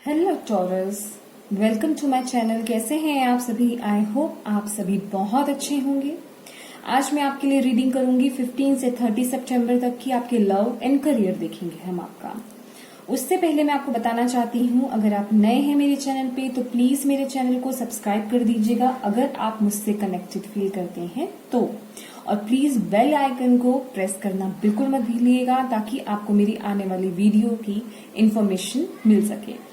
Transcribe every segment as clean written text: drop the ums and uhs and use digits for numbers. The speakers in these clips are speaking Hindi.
Hello Taurus, welcome to my channel. कैसे हैं आप सभी? आई होप आप सभी बहुत अच्छे होंगे। आज मैं आपके लिए रीडिंग करूंगी 15 से 30 सितंबर तक की आपके लव एंड करियर देखेंगे हम आपका। उससे पहले मैं आपको बताना चाहती हूँ, अगर आप नए हैं मेरे चैनल पे तो प्लीज मेरे चैनल को सब्सक्राइब कर दीजिएगा अगर आप मुझसे कनेक्टेड फील करते हैं तो। और प्लीज बेल आइकन को प्रेस करना बिल्कुल मत भूलिएगा ताकि आपको मेरी आने वाली वीडियो की इंफॉर्मेशन मिल सके।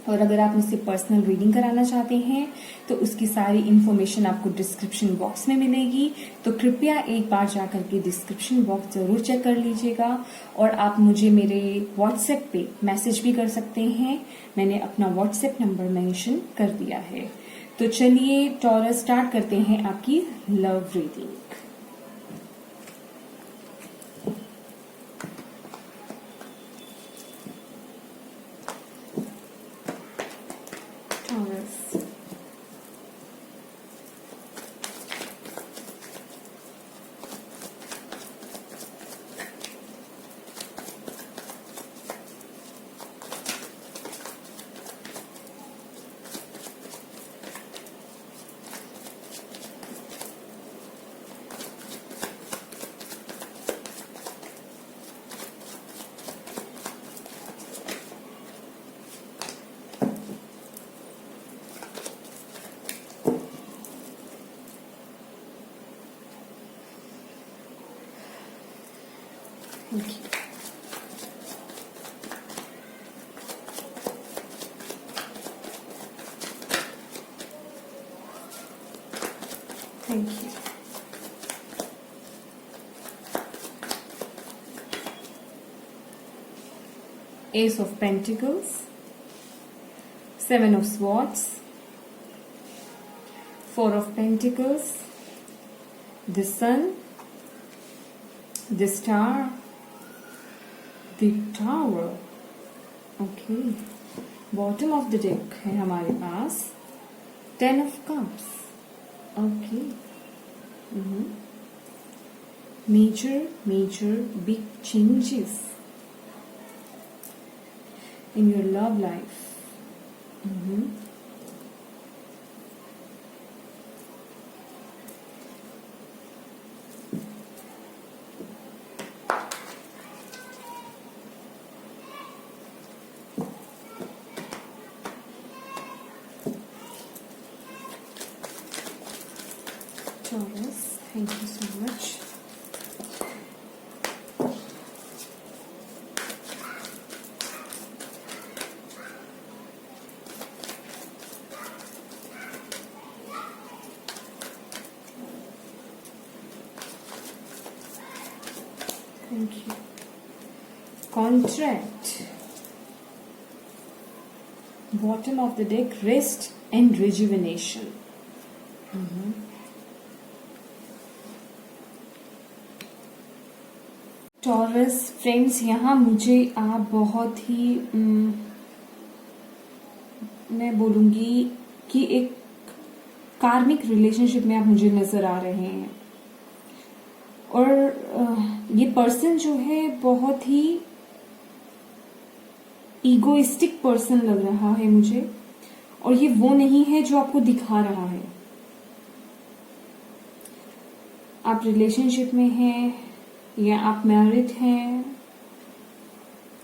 और अगर आप मुझसे पर्सनल रीडिंग कराना चाहते हैं तो उसकी सारी इन्फॉर्मेशन आपको डिस्क्रिप्शन बॉक्स में मिलेगी, तो कृपया एक बार जाकर के डिस्क्रिप्शन बॉक्स जरूर चेक कर लीजिएगा। और आप मुझे मेरे व्हाट्सएप पे मैसेज भी कर सकते हैं, मैंने अपना व्हाट्सएप नंबर मेंशन कर दिया है। तो चलिए टॉरस, स्टार्ट करते हैं आपकी love reading. Taurus. Thank you. Thank you. Ace of Pentacles, Seven of Swords, Four of Pentacles, the Sun, the Star, the Tower. Okay, bottom of the deck है हमारे पास Ten of Cups. Okay, major big changes in your love life. Taurus, thank you so much. Thank you. Contract. Bottom of the deck, rest and rejuvenation. Taurus friends, यहाँ मुझे आप बहुत ही मैं बोलूंगी कि एक कार्मिक रिलेशनशिप में आप मुझे नजर आ रहे हैं। और ये पर्सन जो है बहुत ही ईगोइस्टिक पर्सन लग रहा है मुझे, और ये वो नहीं है जो आपको दिखा रहा है। आप रिलेशनशिप में हैं या आप मैरिड हैं,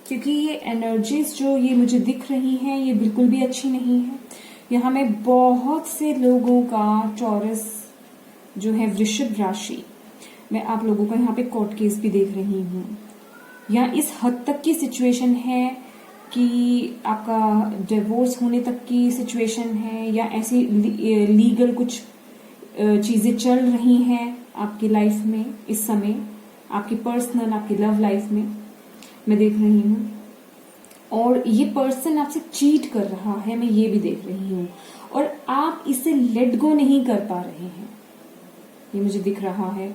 क्योंकि ये एनर्जीज जो ये मुझे दिख रही हैं ये बिल्कुल भी अच्छी नहीं है। यहाँ में बहुत से लोगों का टॉरस जो है वृषभ राशि, मैं आप लोगों का यहाँ पे कोर्ट केस भी देख रही हूँ। यहाँ इस हद तक की सिचुएशन है कि आपका डिवोर्स होने तक की सिचुएशन है, या ऐसी लीगल कुछ चीजें चल रही हैं आपकी लाइफ में इस समय, आपकी पर्सनल आपकी लव लाइफ में मैं देख रही हूँ। और ये पर्सन आपसे चीट कर रहा है, मैं ये भी देख रही हूँ, और आप इसे लेट गो नहीं कर पा रहे हैं, ये मुझे दिख रहा है।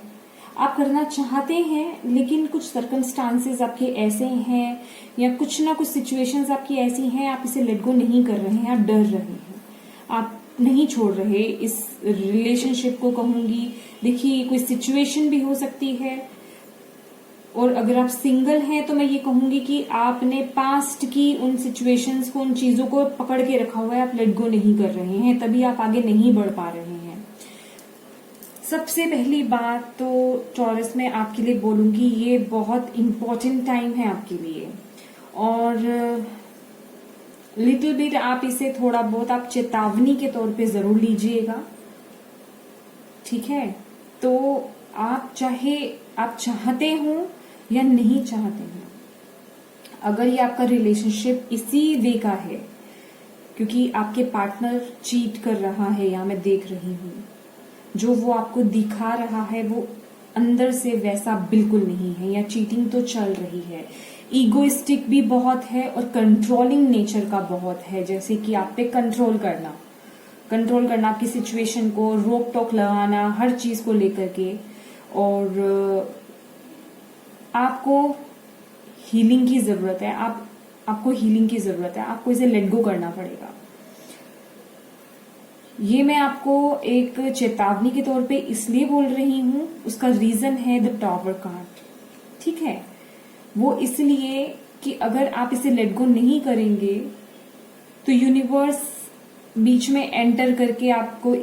आप करना चाहते हैं लेकिन कुछ सर्कमस्टांसेस आपके ऐसे हैं या कुछ ना कुछ सिचुएशंस आपकी ऐसी हैं, आप इसे लेट गो नहीं कर रहे हैं, आप डर रहे हैं, आप नहीं छोड़ रहे इस रिलेशनशिप को। कहूंगी देखिए, कोई सिचुएशन भी हो सकती है और अगर आप सिंगल हैं तो मैं ये कहूंगी कि आपने पास्ट की उन सिचुएशंस को, उन चीजों को पकड़ के रखा हुआ है, आप लेट गो नहीं कर रहे हैं, तभी आप आगे नहीं बढ़ पा रहे हैं। सबसे पहली बात तो टॉरस में आपके लिए बोलूंगी, ये बहुत इंपॉर्टेंट टाइम है आपके लिए, और लिटिल बिट आप इसे थोड़ा बहुत आप चेतावनी के तौर पे जरूर लीजिएगा, ठीक है। तो आप चाहते हो या नहीं चाहते हैं, अगर ये आपका रिलेशनशिप इसी वे का है, क्योंकि आपके पार्टनर चीट कर रहा है या मैं देख रही हूं, जो वो आपको दिखा रहा है वो अंदर से वैसा बिल्कुल नहीं है, या चीटिंग तो चल रही है, ईगोइस्टिक भी बहुत है और कंट्रोलिंग नेचर का बहुत है, जैसे कि आप पे कंट्रोल करना आपकी सिचुएशन को, रोक टोक लगाना हर चीज को लेकर के, और आपको हीलिंग की जरूरत है, आपको हीलिंग की जरूरत है, आपको इसे लेट गो करना पड़ेगा। ये मैं आपको एक चेतावनी के तौर पे इसलिए बोल रही हूं, उसका रीजन है द टॉवर कार्ड, ठीक है। वो इसलिए कि अगर आप इसे लेट गो नहीं करेंगे तो यूनिवर्स बीच में एंटर करके आपको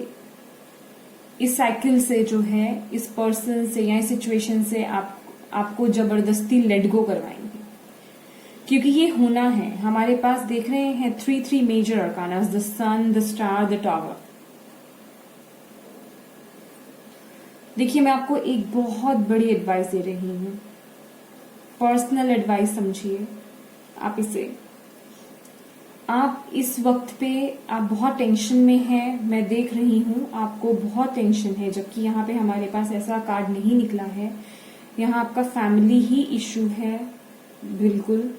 इस साइकिल से जो है, इस पर्सन से या इस सिचुएशन से आपको जबरदस्ती लेट गो करवाएंगे, क्योंकि ये होना है। हमारे पास देख रहे हैं 3 major arcanas, the sun, the star, the tower. देखिए, मैं आपको एक बहुत बड़ी एडवाइस दे रही हूं, पर्सनल एडवाइस समझिए आप इसे। आप इस वक्त पे आप बहुत टेंशन में हैं, मैं देख रही हूं आपको बहुत टेंशन है, जबकि यहाँ पे हमारे पास ऐसा कार्ड नहीं निकला है। यहाँ आपका फैमिली ही इश्यू है, बिल्कुल।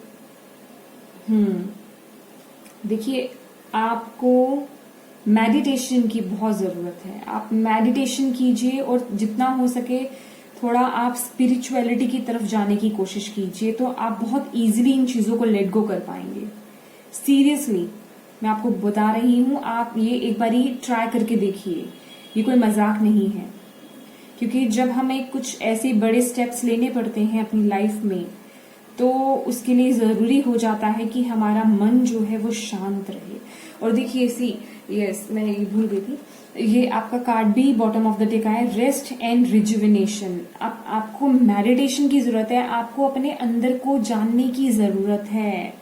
देखिए, आपको मेडिटेशन की बहुत जरूरत है, आप मेडिटेशन कीजिए और जितना हो सके थोड़ा आप स्पिरिचुअलिटी की तरफ जाने की कोशिश कीजिए, तो आप बहुत इजीली इन चीजों को लेट गो कर पाएंगे। सीरियसली मैं आपको बता रही हूं, आप ये एक बारी ट्राई करके देखिए, ये कोई मजाक नहीं है, क्योंकि जब हमें कुछ ऐसे बड़े स्टेप्स लेने पड़ते हैं अपनी लाइफ में, तो उसके लिए जरूरी हो जाता है कि हमारा मन जो है वो शांत रहे। और देखिए, यस मैं ये भूल गई थी, ये आपका कार्ड भी बॉटम ऑफ द डेक आया, रेस्ट एंड रिजुविनेशन। आपको मेडिटेशन की जरूरत है, आपको अपने अंदर को जानने की जरूरत है,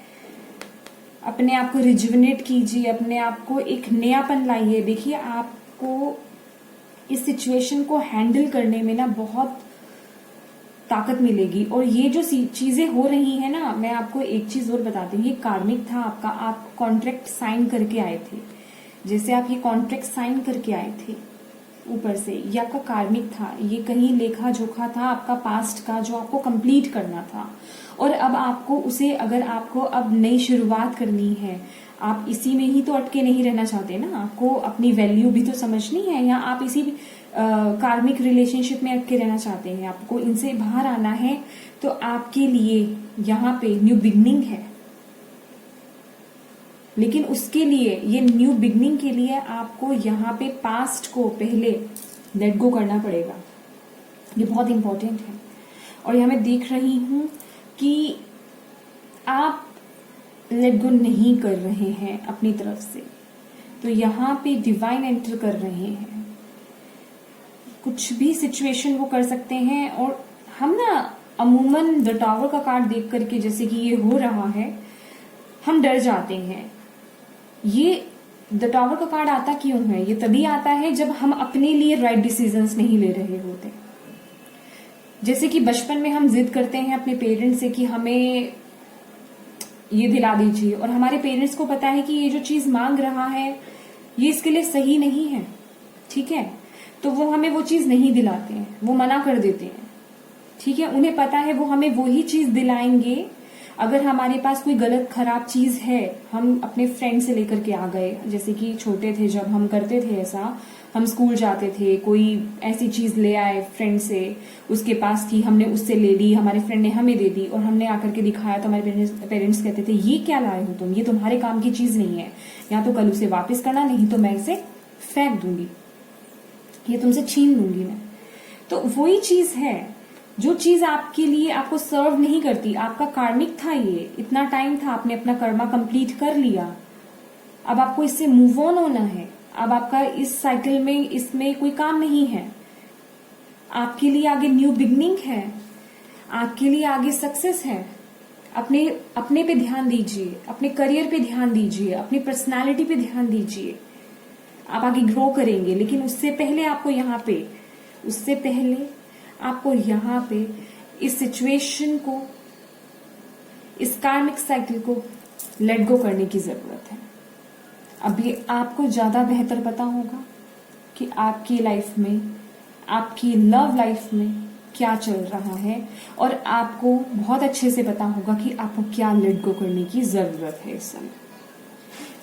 अपने आप को रिजुविनेट कीजिए, अपने आप को एक नयापन लाइए। देखिए, आपको इस सिचुएशन को हैंडल करने में ना बहुत ताकत मिलेगी। और ये जो चीजें हो रही है ना, मैं आपको एक चीज और बताती हूँ, ये कार्मिक था आपका, आप कॉन्ट्रैक्ट साइन करके आए थे, जैसे आप ये कॉन्ट्रैक्ट साइन करके आए थे ऊपर से, ये आपका कार्मिक था, ये कहीं लेखा जोखा था आपका पास्ट का जो आपको कंप्लीट करना था। और अब आपको उसे, अगर आपको अब नई शुरुआत करनी है, आप इसी में ही तो अटके नहीं रहना चाहते ना, आपको अपनी वैल्यू भी तो समझनी है, या आप इसी कार्मिक रिलेशनशिप में अटके रहना चाहते हैं, आपको इनसे बाहर आना है, तो आपके लिए यहाँ पे न्यू बिगनिंग है। लेकिन उसके लिए, ये न्यू बिगनिंग के लिए आपको यहाँ पे पास्ट को पहले लेट गो करना पड़ेगा, ये बहुत इंपॉर्टेंट है। और यहाँ मैं देख रही हूं कि आप लेट गो नहीं कर रहे हैं अपनी तरफ से, तो यहाँ पे डिवाइन एंटर कर रहे हैं, कुछ भी सिचुएशन वो कर सकते हैं। और हम ना अमूमन द टावर का कार्ड देख करके, जैसे कि ये हो रहा है, हम डर जाते हैं। ये द टावर का कार्ड आता क्यों है? ये तभी आता है जब हम अपने लिए राइट डिसीजंस नहीं ले रहे होते। जैसे कि बचपन में हम जिद करते हैं अपने पेरेंट्स से कि हमें ये दिला दीजिए, और हमारे पेरेंट्स को पता है कि ये जो चीज मांग रहा है ये इसके लिए सही नहीं है, ठीक है, तो वो हमें वो चीज नहीं दिलाते हैं, वो मना कर देते हैं, ठीक है। उन्हें पता है वो हमें वही चीज दिलाएंगे अगर हमारे पास कोई गलत खराब चीज है। हम अपने फ्रेंड से लेकर के आ गए, जैसे कि छोटे थे जब हम करते थे ऐसा, हम स्कूल जाते थे, कोई ऐसी चीज ले आए फ्रेंड से, उसके पास थी, हमने उससे ले ली, हमारे फ्रेंड ने हमें दे दी, और हमने आकर के दिखाया तो हमारे पेरेंट्स कहते थे ये क्या लाए हो तुम, ये तुम्हारे काम की चीज नहीं है, या तो कल उसे वापस करना, नहीं तो मैं इसे फेंक दूंगी, ये तुमसे छीन लूंगी मैं। तो वही चीज है, जो चीज आपके लिए आपको सर्व नहीं करती, आपका कार्मिक था, ये इतना टाइम था, आपने अपना कर्मा कंप्लीट कर लिया, अब आपको इससे मूव ऑन होना है। अब आपका इस साइकिल में इसमें कोई काम नहीं है। आपके लिए आगे न्यू बिगनिंग है, आपके लिए आगे सक्सेस है। अपने अपने पे ध्यान दीजिए, अपने करियर पे ध्यान दीजिए, अपनी पर्सनालिटी पे ध्यान दीजिए। आप आगे ग्रो करेंगे, लेकिन उससे पहले आपको यहाँ पे इस सिचुएशन को, इस कार्मिक साइकिल को लेट गो करने की जरूरत है। अब ये आपको ज्यादा बेहतर पता होगा कि आपकी लाइफ में, आपकी लव लाइफ में क्या चल रहा है, और आपको बहुत अच्छे से पता होगा कि आपको क्या लेट गो करने की जरूरत है इस समय,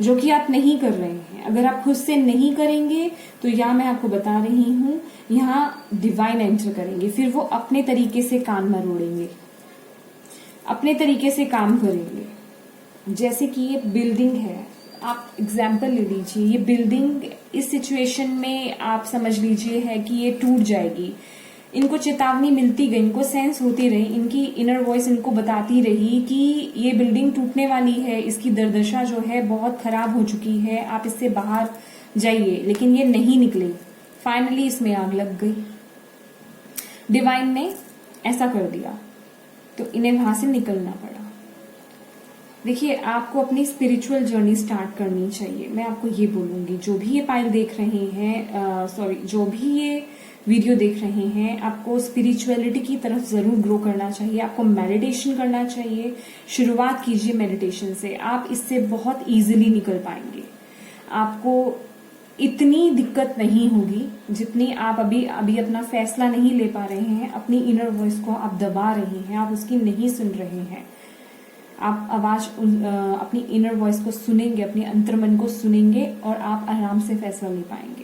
जो कि आप नहीं कर रहे हैं। अगर आप खुद से नहीं करेंगे तो या मैं आपको बता रही हूं, यहाँ डिवाइन एंटर करेंगे, फिर वो अपने तरीके से कान मरोड़ेंगे, अपने तरीके से काम करेंगे। जैसे कि ये बिल्डिंग है, आप एग्जाम्पल ले लीजिए, ये बिल्डिंग इस सिचुएशन में आप समझ लीजिए है कि ये टूट जाएगी। इनको चेतावनी मिलती गई, इनको सेंस होती रही, इनकी इनर वॉइस इनको बताती रही कि ये बिल्डिंग टूटने वाली है, इसकी दुर्दशा जो है बहुत खराब हो चुकी है, आप इससे बाहर जाइए, लेकिन ये नहीं निकले। फाइनली इसमें आग लग गई, डिवाइन ने ऐसा कर दिया, तो इन्हें वहां से निकलना पड़ा। देखिए, आपको अपनी स्पिरिचुअल जर्नी स्टार्ट करनी चाहिए। मैं आपको ये बोलूंगी, जो भी ये पाइल देख रहे हैं, जो भी ये वीडियो देख रहे हैं, आपको स्पिरिचुअलिटी की तरफ जरूर ग्रो करना चाहिए। आपको मेडिटेशन करना चाहिए। शुरुआत कीजिए मेडिटेशन से, आप इससे बहुत इजीली निकल पाएंगे। आपको इतनी दिक्कत नहीं होगी जितनी आप अभी अपना फैसला नहीं ले पा रहे हैं, अपनी इनर वॉइस को आप दबा रहे हैं, आप उसकी नहीं सुन रहे हैं। आप आवाज अपनी इनर वॉइस को सुनेंगे, अपने अंतर्मन को सुनेंगे, और आप आराम से फैसला ले पाएंगे।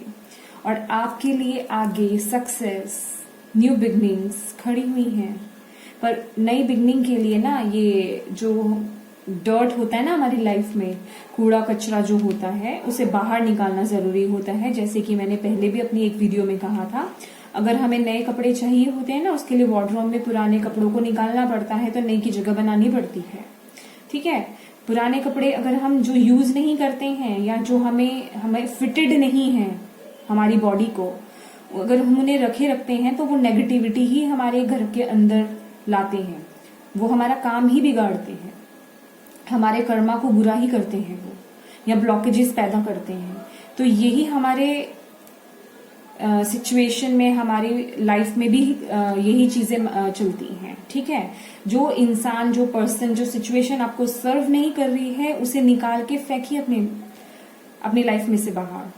और आपके लिए आगे सक्सेस, न्यू बिगनिंग्स खड़ी हुई हैं। पर नई बिगनिंग के लिए ना, ये जो डर्ट होता है ना हमारी लाइफ में, कूड़ा कचरा जो होता है, उसे बाहर निकालना जरूरी होता है। जैसे कि मैंने पहले भी अपनी एक वीडियो में कहा था, अगर हमें नए कपड़े चाहिए होते हैं ना, उसके लिए वार्डरोब में पुराने कपड़ों को निकालना पड़ता है, तो नई की जगह बनानी पड़ती है। ठीक है, पुराने कपड़े अगर हम जो यूज नहीं करते हैं, या जो हमें फिटेड नहीं है हमारी बॉडी को, अगर हम उन्हें रखते हैं, तो वो नेगेटिविटी ही हमारे घर के अंदर लाते हैं, वो हमारा काम ही बिगाड़ते हैं, हमारे कर्मा को बुरा ही करते हैं वो, या ब्लॉकेजेस पैदा करते हैं। तो यही हमारे सिचुएशन में, हमारी लाइफ में भी यही चीजें चलती हैं। ठीक है, जो इंसान, जो पर्सन, जो सिचुएशन आपको सर्व नहीं कर रही है, उसे निकाल के फेंकिए अपनी लाइफ में से बाहर।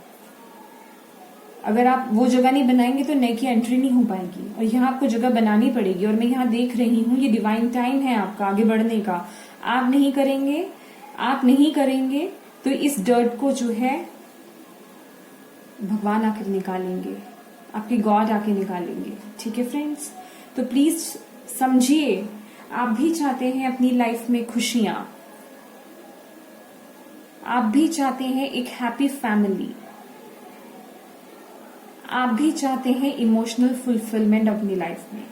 अगर आप वो जगह नहीं बनाएंगे तो नई की एंट्री नहीं हो पाएगी, और यहाँ आपको जगह बनानी पड़ेगी। और मैं यहाँ देख रही हूँ, ये डिवाइन टाइम है आपका आगे बढ़ने का। आप नहीं करेंगे तो इस डर्ट को जो है भगवान आकर निकालेंगे, आपके गॉड आके निकालेंगे। ठीक है फ्रेंड्स, तो प्लीज समझिए, आप भी चाहते हैं अपनी लाइफ में खुशियां, आप भी चाहते हैं एक हैप्पी फैमिली, आप भी चाहते हैं इमोशनल फुलफिलमेंट अपनी लाइफ में,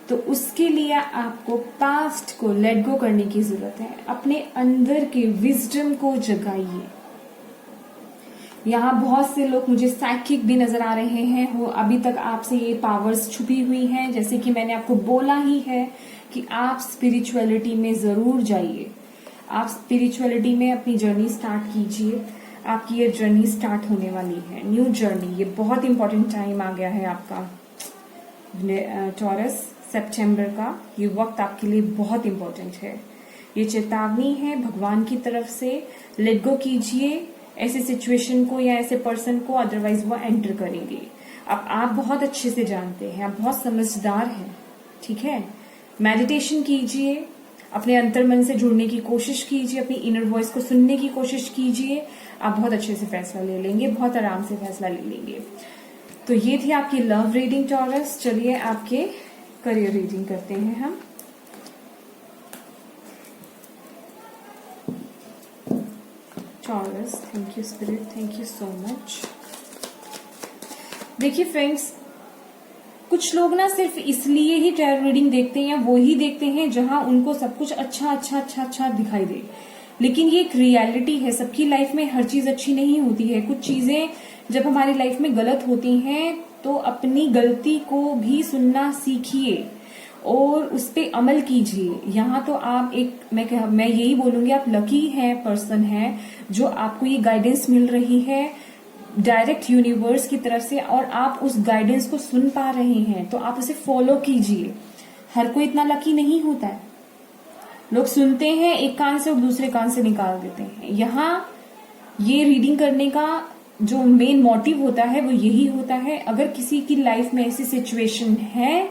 तो उसके लिए आपको पास्ट को लेट गो करने की जरूरत है। अपने अंदर के विजडम को जगाइए। यहाँ बहुत से लोग मुझे साइकिक भी नजर आ रहे हैं, वो अभी तक आपसे ये पावर्स छुपी हुई हैं। जैसे कि मैंने आपको बोला ही है कि आप स्पिरिचुअलिटी में जरूर जाइए, आप स्पिरिचुअलिटी में अपनी जर्नी स्टार्ट कीजिए। आपकी ये जर्नी स्टार्ट होने वाली है, न्यू जर्नी। ये बहुत इंपॉर्टेंट टाइम आ गया है आपका टॉरस, सितंबर का ये वक्त आपके लिए बहुत इंपॉर्टेंट है। ये चेतावनी है भगवान की तरफ से, लेट गो कीजिए ऐसे सिचुएशन को या ऐसे पर्सन को, अदरवाइज वो एंटर करेंगे। अब आप बहुत अच्छे से जानते हैं, आप बहुत समझदार हैं। ठीक है, मेडिटेशन कीजिए, अपने अंतर्मन से जुड़ने की कोशिश कीजिए, अपनी इनर वॉइस को सुनने की कोशिश कीजिए। आप बहुत अच्छे से फैसला ले लेंगे, बहुत आराम से फैसला ले लेंगे। तो ये थी आपकी लव रीडिंग टॉरस। चलिए आपके करियर रीडिंग करते हैं हम। Taurus, thank you spirit, thank you so much. देखिए फ्रेंड्स, कुछ लोग ना सिर्फ इसलिए ही टैरो रीडिंग देखते हैं या वो ही देखते हैं जहां उनको सब कुछ अच्छा अच्छा अच्छा अच्छा दिखाई दे, लेकिन ये एक रियलिटी है। सबकी लाइफ में हर चीज अच्छी नहीं होती है। कुछ चीजें जब हमारी लाइफ में गलत होती हैं तो अपनी गलती को भी सुनना सीखिए और उस पे अमल कीजिए। यहाँ तो आप मैं यही बोलूंगी, आप लकी है पर्सन है जो आपको ये गाइडेंस मिल रही है डायरेक्ट यूनिवर्स की तरफ से, और आप उस गाइडेंस को सुन पा रहे हैं तो आप उसे फॉलो कीजिए। हर कोई इतना लकी नहीं होता है। लोग सुनते हैं एक कान से और दूसरे कान से निकाल देते हैं। यहाँ ये रीडिंग करने का जो मेन मोटिव होता है वो यही होता है, अगर किसी की लाइफ में ऐसी सिचुएशन है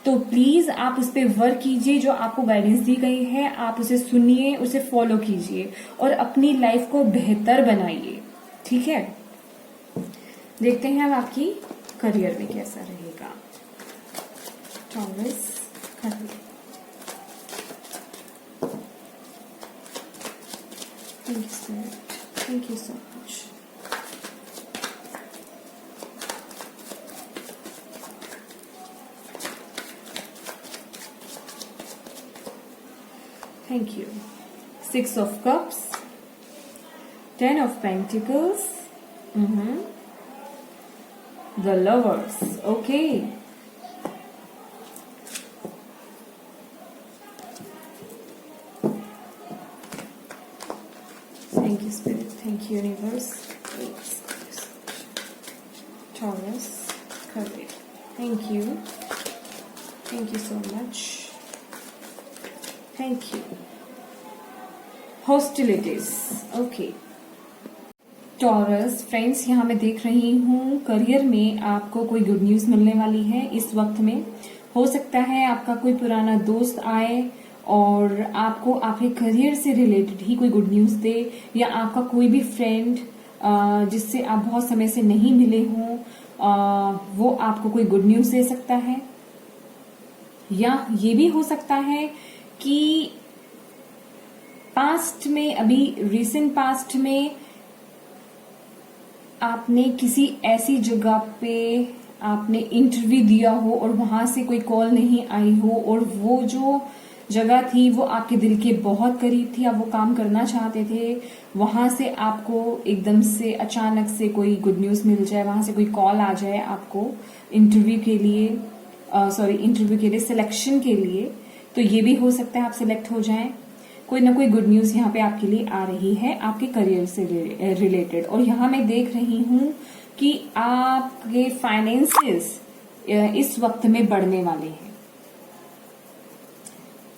तो प्लीज आप उस पर वर्क कीजिए। जो आपको गाइडेंस दी गई है आप उसे सुनिए, उसे फॉलो कीजिए और अपनी लाइफ को बेहतर बनाइए। ठीक है, देखते हैं अब आपकी करियर में कैसा रहेगा। Taurus career. Thank you, Spirit. Thank you so much. Thank you. 6 of Cups, 10 of Pentacles, the Lovers. Okay. Thank you, Spirit. Thank you, Universe. Taurus, Courage. Thank you. Thank you so much. Thank you. Hostilities. Okay. Taurus friends, यहाँ मैं देख रही हूँ करियर में आपको कोई गुड न्यूज मिलने वाली है इस वक्त में। हो सकता है आपका कोई पुराना दोस्त आए और आपको आपके करियर से रिलेटेड ही कोई गुड न्यूज दे, या आपका कोई भी फ्रेंड जिससे आप बहुत समय से नहीं मिले हों वो आपको कोई गुड न्यूज दे सकता है। या ये भी हो सकता है कि पास्ट में, अभी रिसेंट पास्ट में आपने किसी ऐसी जगह पे आपने इंटरव्यू दिया हो और वहां से कोई कॉल नहीं आई हो, और वो जो जगह थी वो आपके दिल के बहुत करीब थी, आप वो काम करना चाहते थे, वहां से आपको एकदम से अचानक से कोई गुड न्यूज मिल जाए, वहां से कोई कॉल आ जाए आपको इंटरव्यू के लिए सिलेक्शन के लिए, तो ये भी हो सकता है आप सिलेक्ट हो जाएं। कोई ना कोई गुड न्यूज यहाँ पे आपके लिए आ रही है आपके करियर से रिलेटेड। और यहाँ मैं देख रही हूँ कि आपके फाइनेंसेस इस वक्त में बढ़ने वाले हैं।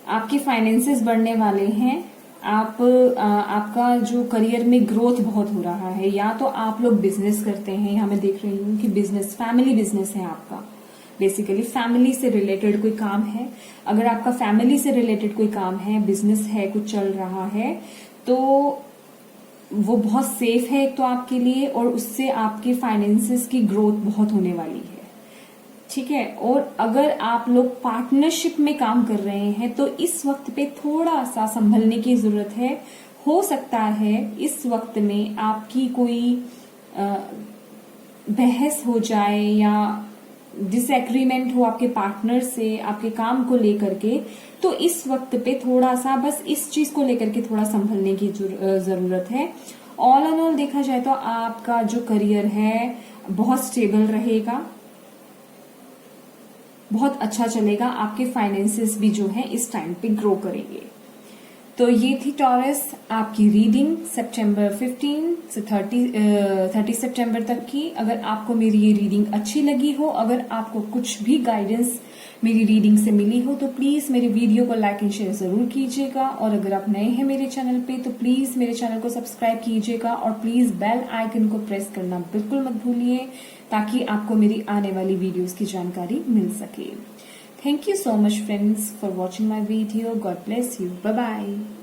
आपके फाइनेंसेस बढ़ने वाले हैं। आपका जो करियर में ग्रोथ बहुत हो रहा है, या तो आप लोग बिजनेस करते हैं, यहाँ मैं देख रही हूँ कि बिजनेस, फैमिली बिजनेस है आपका, बेसिकली फैमिली से रिलेटेड कोई काम है। अगर आपका फैमिली से रिलेटेड कोई काम है, बिजनेस है, कुछ चल रहा है, तो वो बहुत सेफ है एक तो आपके लिए, और उससे आपके फाइनेंसेस की ग्रोथ बहुत होने वाली है। ठीक है, और अगर आप लोग पार्टनरशिप में काम कर रहे हैं तो इस वक्त पे थोड़ा सा संभलने की जरूरत है। हो सकता है इस वक्त में आपकी कोई बहस हो जाए या डिसएग्रीमेंट हो आपके पार्टनर से आपके काम को लेकर के, तो इस वक्त पे थोड़ा सा बस इस चीज को लेकर के थोड़ा संभलने की जरूरत है। ऑल एंड ऑल देखा जाए तो आपका जो करियर है बहुत स्टेबल रहेगा, बहुत अच्छा चलेगा। आपके फाइनेंसेस भी जो है इस टाइम पे ग्रो करेंगे। तो ये थी टॉरस आपकी रीडिंग सितंबर 15 से 30 सितंबर तक की। अगर आपको मेरी ये रीडिंग अच्छी लगी हो, अगर आपको कुछ भी गाइडेंस मेरी रीडिंग से मिली हो, तो प्लीज मेरे वीडियो को लाइक एंड शेयर जरूर कीजिएगा। और अगर आप नए हैं मेरे चैनल पे तो प्लीज मेरे चैनल को सब्सक्राइब कीजिएगा, और प्लीज बेल आइकन को प्रेस करना बिल्कुल मत भूलिए, ताकि आपको मेरी आने वाली वीडियोस की जानकारी मिल सके। Thank you so much friends for watching my video. God bless you. Bye bye.